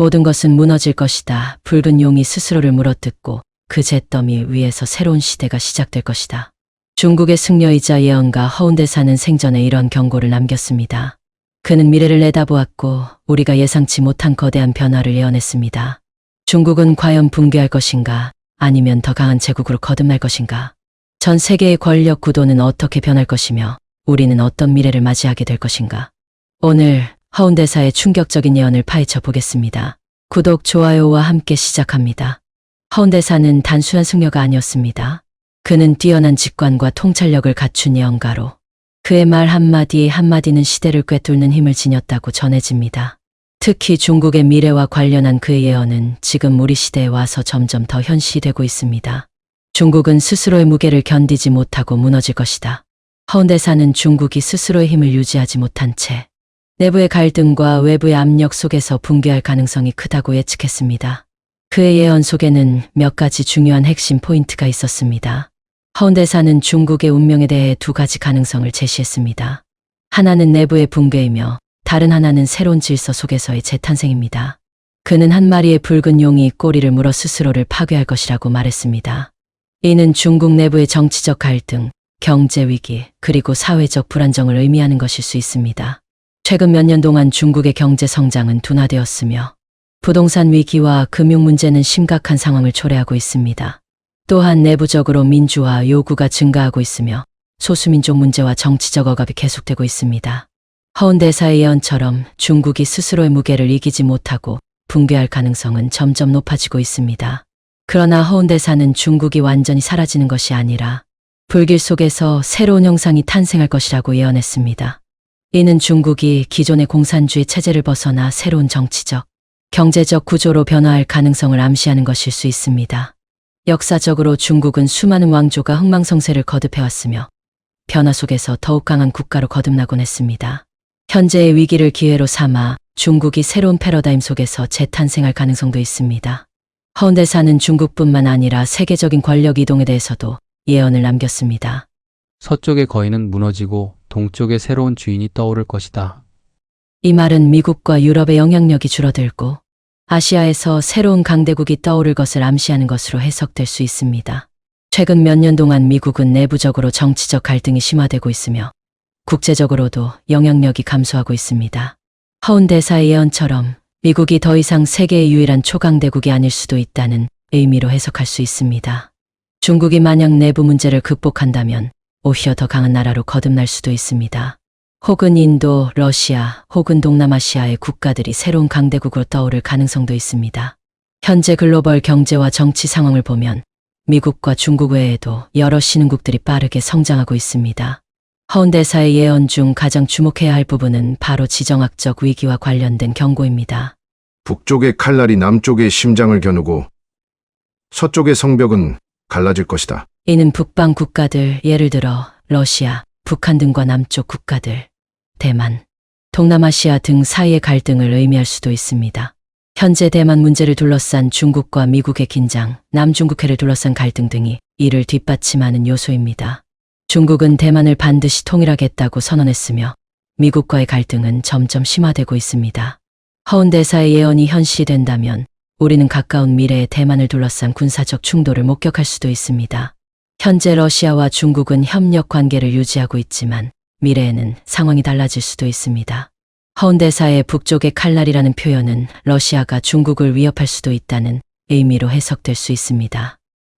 모든 것은 무너질 것이다. 붉은 용이 스스로를 물어뜯고 그 잿더미 위에서 새로운 시대가 시작될 것이다. 중국의 승려이자 예언가 허운대사는 생전에 이런 경고를 남겼습니다. 그는 미래를 내다보았고 우리가 예상치 못한 거대한 변화를 예언했습니다. 중국은 과연 붕괴할 것인가? 아니면 더 강한 제국으로 거듭날 것인가? 전 세계의 권력 구도는 어떻게 변할 것이며 우리는 어떤 미래를 맞이하게 될 것인가? 오늘 허운대사의 충격적인 예언을 파헤쳐 보겠습니다. 구독, 좋아요와 함께 시작합니다. 허운대사는 단순한 승려가 아니었습니다. 그는 뛰어난 직관과 통찰력을 갖춘 예언가로 그의 말 한마디 한마디는 시대를 꿰뚫는 힘을 지녔다고 전해집니다. 특히 중국의 미래와 관련한 그의 예언은 지금 우리 시대에 와서 점점 더 현실되고 있습니다. 중국은 스스로의 무게를 견디지 못하고 무너질 것이다. 허운대사는 중국이 스스로의 힘을 유지하지 못한 채 내부의 갈등과 외부의 압력 속에서 붕괴할 가능성이 크다고 예측했습니다. 그의 예언 속에는 몇 가지 중요한 핵심 포인트가 있었습니다. 허운대사는 중국의 운명에 대해 두 가지 가능성을 제시했습니다. 하나는 내부의 붕괴이며 다른 하나는 새로운 질서 속에서의 재탄생입니다. 그는 한 마리의 붉은 용이 꼬리를 물어 스스로를 파괴할 것이라고 말했습니다. 이는 중국 내부의 정치적 갈등, 경제 위기, 그리고 사회적 불안정을 의미하는 것일 수 있습니다. 최근 몇 년 동안 중국의 경제 성장은 둔화되었으며 부동산 위기와 금융 문제는 심각한 상황을 초래하고 있습니다. 또한 내부적으로 민주화 요구가 증가하고 있으며 소수민족 문제와 정치적 억압이 계속되고 있습니다. 허운대사의 예언처럼 중국이 스스로의 무게를 이기지 못하고 붕괴할 가능성은 점점 높아지고 있습니다. 그러나 허운대사는 중국이 완전히 사라지는 것이 아니라 불길 속에서 새로운 형상이 탄생할 것이라고 예언했습니다. 이는 중국이 기존의 공산주의 체제를 벗어나 새로운 정치적, 경제적 구조로 변화할 가능성을 암시하는 것일 수 있습니다. 역사적으로 중국은 수많은 왕조가 흥망성쇠를 거듭해왔으며 변화 속에서 더욱 강한 국가로 거듭나곤 했습니다. 현재의 위기를 기회로 삼아 중국이 새로운 패러다임 속에서 재탄생할 가능성도 있습니다. 허운대사는 중국뿐만 아니라 세계적인 권력 이동에 대해서도 예언을 남겼습니다. 서쪽의 거인은 무너지고 동쪽의 새로운 주인이 떠오를 것이다. 이 말은 미국과 유럽의 영향력이 줄어들고 아시아에서 새로운 강대국이 떠오를 것을 암시하는 것으로 해석될 수 있습니다. 최근 몇 년 동안 미국은 내부적으로 정치적 갈등이 심화되고 있으며 국제적으로도 영향력이 감소하고 있습니다. 허운대사의 예언처럼 미국이 더 이상 세계의 유일한 초강대국이 아닐 수도 있다는 의미로 해석할 수 있습니다. 중국이 만약 내부 문제를 극복한다면 오히려 더 강한 나라로 거듭날 수도 있습니다. 혹은 인도, 러시아, 혹은 동남아시아의 국가들이 새로운 강대국으로 떠오를 가능성도 있습니다. 현재 글로벌 경제와 정치 상황을 보면 미국과 중국 외에도 여러 신흥국들이 빠르게 성장하고 있습니다. 허운대사의 예언 중 가장 주목해야 할 부분은 바로 지정학적 위기와 관련된 경고입니다. 북쪽의 칼날이 남쪽의 심장을 겨누고 서쪽의 성벽은 갈라질 것이다. 이는 북방 국가들, 예를 들어 러시아, 북한 등과 남쪽 국가들, 대만, 동남아시아 등 사이의 갈등을 의미할 수도 있습니다. 현재 대만 문제를 둘러싼 중국과 미국의 긴장, 남중국해를 둘러싼 갈등 등이 이를 뒷받침하는 요소입니다. 중국은 대만을 반드시 통일하겠다고 선언했으며 미국과의 갈등은 점점 심화되고 있습니다. 허운대사의 예언이 현실된다면 우리는 가까운 미래에 대만을 둘러싼 군사적 충돌을 목격할 수도 있습니다. 현재 러시아와 중국은 협력 관계를 유지하고 있지만 미래에는 상황이 달라질 수도 있습니다. 허운대사의 북쪽의 칼날이라는 표현은 러시아가 중국을 위협할 수도 있다는 의미로 해석될 수 있습니다.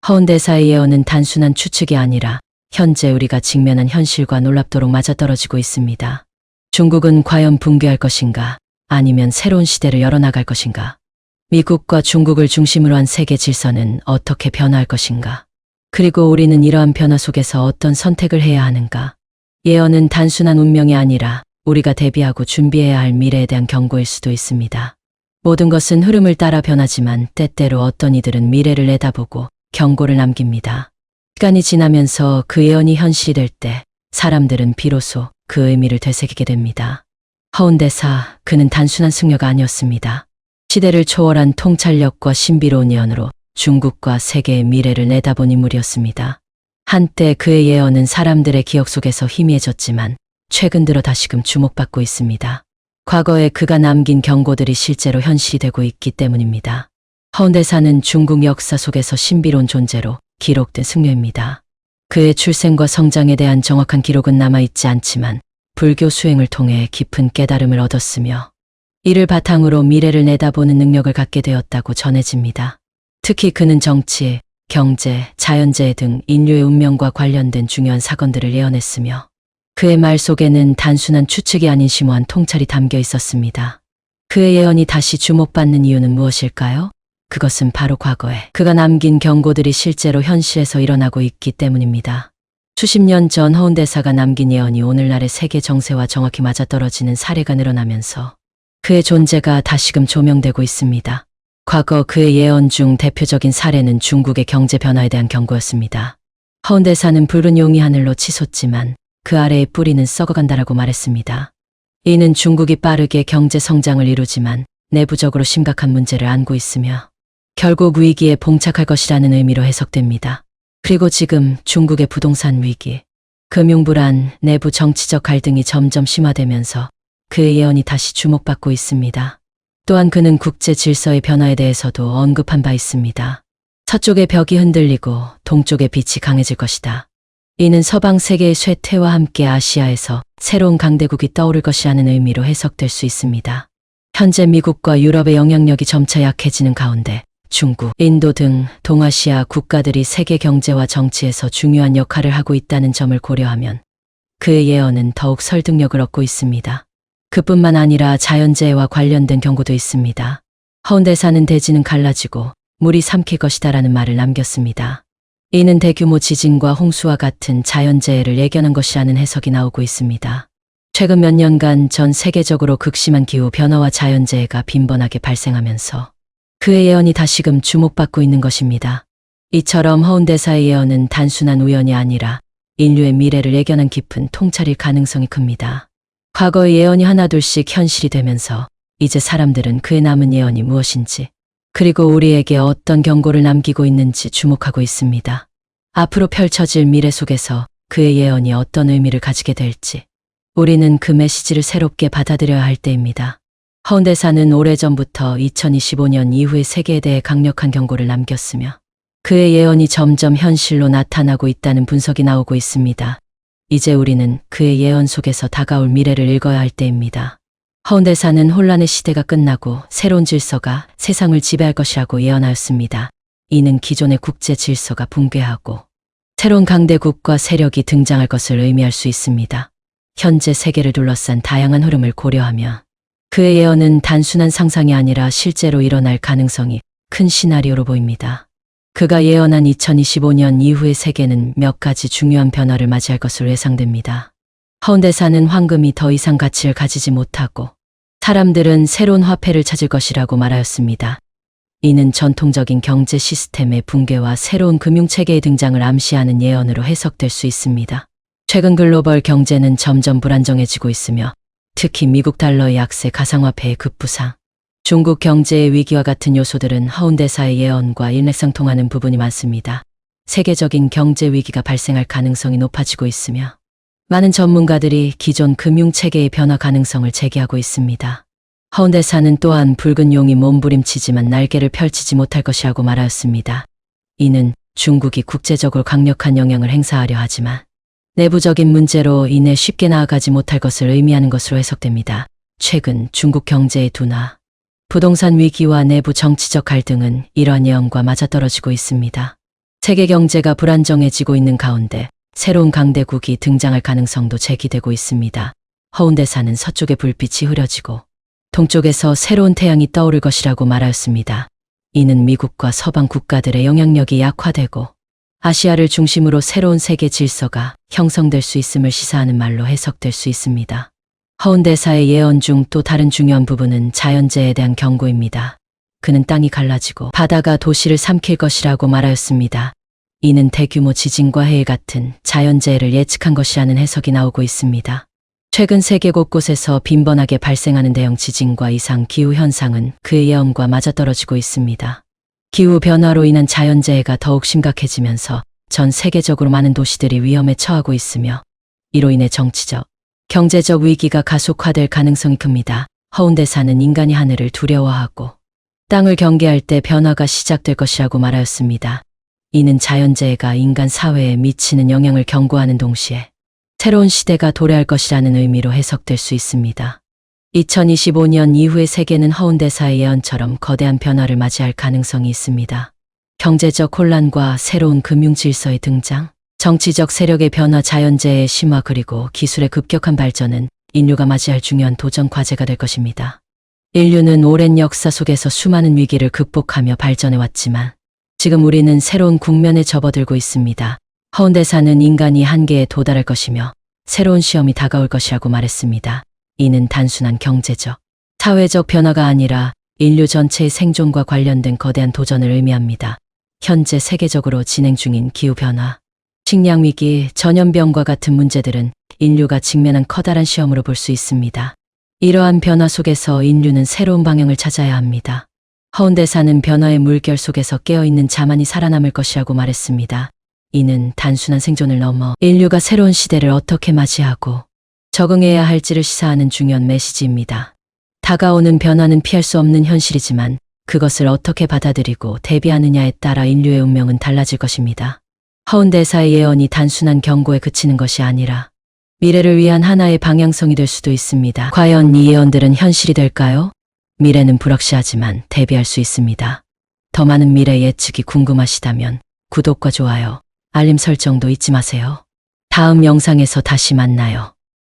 허운대사의 예언은 단순한 추측이 아니라 현재 우리가 직면한 현실과 놀랍도록 맞아떨어지고 있습니다. 중국은 과연 붕괴할 것인가? 아니면 새로운 시대를 열어나갈 것인가? 미국과 중국을 중심으로 한 세계 질서는 어떻게 변화할 것인가? 그리고 우리는 이러한 변화 속에서 어떤 선택을 해야 하는가? 예언은 단순한 운명이 아니라 우리가 대비하고 준비해야 할 미래에 대한 경고일 수도 있습니다. 모든 것은 흐름을 따라 변하지만 때때로 어떤 이들은 미래를 내다보고 경고를 남깁니다. 시간이 지나면서 그 예언이 현실이 될 때 사람들은 비로소 그 의미를 되새기게 됩니다. 허운대사, 그는 단순한 승려가 아니었습니다. 시대를 초월한 통찰력과 신비로운 예언으로 중국과 세계의 미래를 내다본 인물이었습니다. 한때 그의 예언은 사람들의 기억 속에서 희미해졌지만 최근 들어 다시금 주목받고 있습니다. 과거에 그가 남긴 경고들이 실제로 현실이 되고 있기 때문입니다. 허운대사는 중국 역사 속에서 신비로운 존재로 기록된 승려입니다. 그의 출생과 성장에 대한 정확한 기록은 남아있지 않지만 불교 수행을 통해 깊은 깨달음을 얻었으며 이를 바탕으로 미래를 내다보는 능력을 갖게 되었다고 전해집니다. 특히 그는 정치, 경제, 자연재해 등 인류의 운명과 관련된 중요한 사건들을 예언했으며 그의 말 속에는 단순한 추측이 아닌 심오한 통찰이 담겨 있었습니다. 그의 예언이 다시 주목받는 이유는 무엇일까요? 그것은 바로 과거에 그가 남긴 경고들이 실제로 현실에서 일어나고 있기 때문입니다. 수십 년 전 허운대사가 남긴 예언이 오늘날의 세계 정세와 정확히 맞아떨어지는 사례가 늘어나면서 그의 존재가 다시금 조명되고 있습니다. 과거 그의 예언 중 대표적인 사례는 중국의 경제 변화에 대한 경고였습니다. 허운대사는 붉은 용이 하늘로 치솟지만 그 아래의 뿌리는 썩어간다라고 말했습니다. 이는 중국이 빠르게 경제 성장을 이루지만 내부적으로 심각한 문제를 안고 있으며 결국 위기에 봉착할 것이라는 의미로 해석됩니다. 그리고 지금 중국의 부동산 위기, 금융불안, 내부 정치적 갈등이 점점 심화되면서 그의 예언이 다시 주목받고 있습니다. 또한 그는 국제 질서의 변화에 대해서도 언급한 바 있습니다. 서쪽의 벽이 흔들리고 동쪽의 빛이 강해질 것이다. 이는 서방 세계의 쇠퇴와 함께 아시아에서 새로운 강대국이 떠오를 것이라는 의미로 해석될 수 있습니다. 현재 미국과 유럽의 영향력이 점차 약해지는 가운데 중국, 인도 등 동아시아 국가들이 세계 경제와 정치에서 중요한 역할을 하고 있다는 점을 고려하면 그의 예언은 더욱 설득력을 얻고 있습니다. 그뿐만 아니라 자연재해와 관련된 경고도 있습니다. 허운대사는 대지는 갈라지고 물이 삼킬 것이다라는 말을 남겼습니다. 이는 대규모 지진과 홍수와 같은 자연재해를 예견한 것이라는 해석이 나오고 있습니다. 최근 몇 년간 전 세계적으로 극심한 기후 변화와 자연재해가 빈번하게 발생하면서 그의 예언이 다시금 주목받고 있는 것입니다. 이처럼 허운대사의 예언은 단순한 우연이 아니라 인류의 미래를 예견한 깊은 통찰일 가능성이 큽니다. 과거의 예언이 하나둘씩 현실이 되면서 이제 사람들은 그의 남은 예언이 무엇인지 그리고 우리에게 어떤 경고를 남기고 있는지 주목하고 있습니다. 앞으로 펼쳐질 미래 속에서 그의 예언이 어떤 의미를 가지게 될지 우리는 그 메시지를 새롭게 받아들여야 할 때입니다. 허운대사는 오래전부터 2025년 이후의 세계에 대해 강력한 경고를 남겼으며 그의 예언이 점점 현실로 나타나고 있다는 분석이 나오고 있습니다. 이제 우리는 그의 예언 속에서 다가올 미래를 읽어야 할 때입니다. 허운대사는 혼란의 시대가 끝나고 새로운 질서가 세상을 지배할 것이라고 예언하였습니다. 이는 기존의 국제 질서가 붕괴하고 새로운 강대국과 세력이 등장할 것을 의미할 수 있습니다. 현재 세계를 둘러싼 다양한 흐름을 고려하며 그의 예언은 단순한 상상이 아니라 실제로 일어날 가능성이 큰 시나리오로 보입니다. 그가 예언한 2025년 이후의 세계는 몇 가지 중요한 변화를 맞이할 것으로 예상됩니다. 허운대사는 황금이 더 이상 가치를 가지지 못하고 사람들은 새로운 화폐를 찾을 것이라고 말하였습니다. 이는 전통적인 경제 시스템의 붕괴와 새로운 금융체계의 등장을 암시하는 예언으로 해석될 수 있습니다. 최근 글로벌 경제는 점점 불안정해지고 있으며 특히 미국 달러의 약세, 가상화폐의 급부상, 중국 경제의 위기와 같은 요소들은 허운대사의 예언과 일맥상통하는 부분이 많습니다. 세계적인 경제 위기가 발생할 가능성이 높아지고 있으며 많은 전문가들이 기존 금융체계의 변화 가능성을 제기하고 있습니다. 허운대사는 또한 붉은 용이 몸부림치지만 날개를 펼치지 못할 것이라고 말하였습니다. 이는 중국이 국제적으로 강력한 영향을 행사하려 하지만 내부적인 문제로 인해 쉽게 나아가지 못할 것을 의미하는 것으로 해석됩니다. 최근 중국 경제의 둔화, 부동산 위기와 내부 정치적 갈등은 이러한 예언과 맞아떨어지고 있습니다. 세계 경제가 불안정해지고 있는 가운데 새로운 강대국이 등장할 가능성도 제기되고 있습니다. 허운대사는 서쪽의 불빛이 흐려지고 동쪽에서 새로운 태양이 떠오를 것이라고 말하였습니다. 이는 미국과 서방 국가들의 영향력이 약화되고 아시아를 중심으로 새로운 세계 질서가 형성될 수 있음을 시사하는 말로 해석될 수 있습니다. 허운대사의 예언 중 또 다른 중요한 부분은 자연재해에 대한 경고입니다. 그는 땅이 갈라지고 바다가 도시를 삼킬 것이라고 말하였습니다. 이는 대규모 지진과 해일 같은 자연재해를 예측한 것이라는 해석이 나오고 있습니다. 최근 세계 곳곳에서 빈번하게 발생하는 대형 지진과 이상 기후 현상은 그의 예언과 맞아떨어지고 있습니다. 기후 변화로 인한 자연재해가 더욱 심각해지면서 전 세계적으로 많은 도시들이 위험에 처하고 있으며 이로 인해 정치적, 경제적 위기가 가속화될 가능성이 큽니다. 허운대 사는 인간이 하늘을 두려워하고 땅을 경계할 때 변화가 시작될 것이라고 말하였습니다. 이는 자연재해가 인간 사회에 미치는 영향을 경고하는 동시에 새로운 시대가 도래할 것이라는 의미로 해석될 수 있습니다. 2025년 이후의 세계는 허운대사의 예언처럼 거대한 변화를 맞이할 가능성이 있습니다. 경제적 혼란과 새로운 금융 질서의 등장, 정치적 세력의 변화, 자연재해의 심화 그리고 기술의 급격한 발전은 인류가 맞이할 중요한 도전 과제가 될 것입니다. 인류는 오랜 역사 속에서 수많은 위기를 극복하며 발전해왔지만 지금 우리는 새로운 국면에 접어들고 있습니다. 허운대사는 인간이 한계에 도달할 것이며 새로운 시험이 다가올 것이라고 말했습니다. 이는 단순한 경제적, 사회적 변화가 아니라 인류 전체의 생존과 관련된 거대한 도전을 의미합니다. 현재 세계적으로 진행 중인 기후변화, 식량위기, 전염병과 같은 문제들은 인류가 직면한 커다란 시험으로 볼 수 있습니다. 이러한 변화 속에서 인류는 새로운 방향을 찾아야 합니다. 허운대사는 변화의 물결 속에서 깨어있는 자만이 살아남을 것이라고 말했습니다. 이는 단순한 생존을 넘어 인류가 새로운 시대를 어떻게 맞이하고 적응해야 할지를 시사하는 중요한 메시지입니다. 다가오는 변화는 피할 수 없는 현실이지만 그것을 어떻게 받아들이고 대비하느냐에 따라 인류의 운명은 달라질 것입니다. 허운대사의 예언이 단순한 경고에 그치는 것이 아니라 미래를 위한 하나의 방향성이 될 수도 있습니다. 과연 이 예언들은 현실이 될까요? 미래는 불확실하지만 대비할 수 있습니다. 더 많은 미래 예측이 궁금하시다면 구독과 좋아요, 알림 설정도 잊지 마세요. 다음 영상에서 다시 만나요.